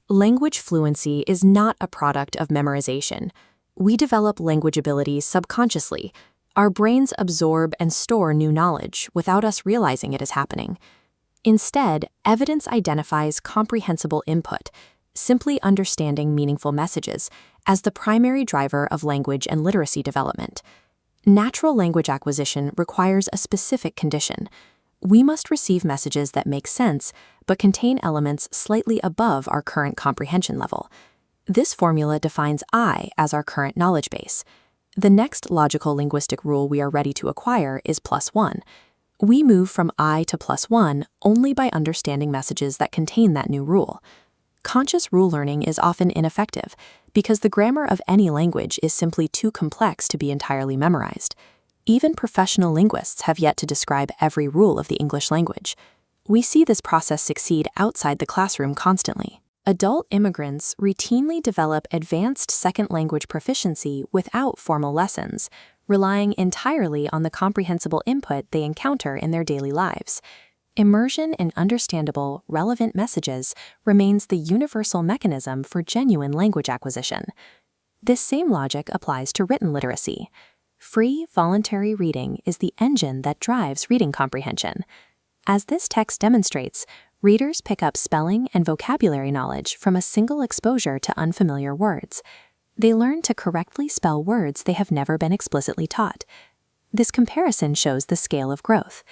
Language fluency is not a product of memorization. We develop language abilities subconsciously. Our brains absorb and store new knowledge without us realizing it is happening. Instead, evidence identifies comprehensible input, simply understanding meaningful messages, as the primary driver of language and literacy development. Natural language acquisition requires a specific condition. We must receive messages that make sense, but contain elements slightly above our current comprehension level. This formula defines I as our current knowledge base. The next logical linguistic rule we are ready to acquire is +1. We move from I to +1 only by understanding messages that contain that new rule. Conscious rule learning is often ineffective because the grammar of any language is simply too complex to be entirely memorized. Even professional linguists have yet to describe every rule of the English language. We see this process succeed outside the classroom constantly. Adult immigrants routinely develop advanced second language proficiency without formal lessons, relying entirely on the comprehensible input they encounter in their daily lives. Immersion in understandable, relevant messages remains the universal mechanism for genuine language acquisition. This same logic applies to written literacy. Free, voluntary reading is the engine that drives reading comprehension. As this text demonstrates, readers pick up spelling and vocabulary knowledge from a single exposure to unfamiliar words. They learn to correctly spell words they have never been explicitly taught. This comparison shows the scale of growth.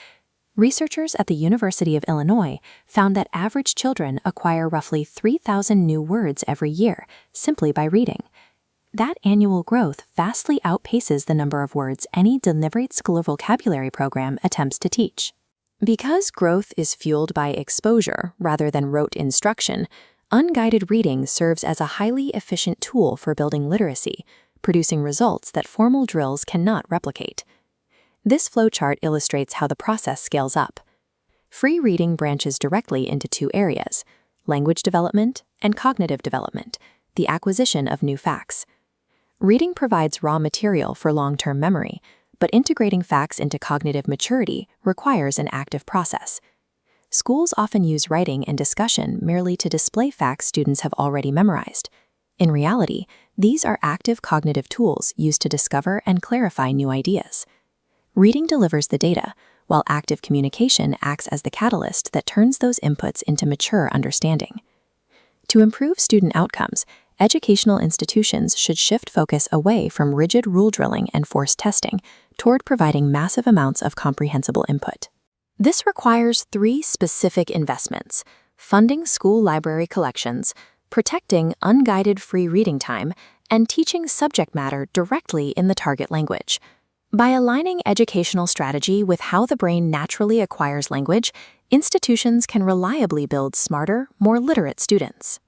Researchers at the University of Illinois found that average children acquire roughly 3,000 new words every year, simply by reading. That annual growth vastly outpaces the number of words any deliberate school vocabulary program attempts to teach. Because growth is fueled by exposure rather than rote instruction, unguided reading serves as a highly efficient tool for building literacy, producing results that formal drills cannot replicate. This flowchart illustrates how the process scales up. Free reading branches directly into two areas: language development and cognitive development, the acquisition of new facts. Reading provides raw material for long-term memory, but integrating facts into cognitive maturity requires an active process. Schools often use writing and discussion merely to display facts students have already memorized. In reality, these are active cognitive tools used to discover and clarify new ideas. Reading delivers the data, while active communication acts as the catalyst that turns those inputs into mature understanding. To improve student outcomes, educational institutions should shift focus away from rigid rule drilling and forced testing toward providing massive amounts of comprehensible input. This requires three specific investments: funding school library collections, protecting unguided free reading time, and teaching subject matter directly in the target language. By aligning educational strategy with how the brain naturally acquires language, institutions can reliably build smarter, more literate students.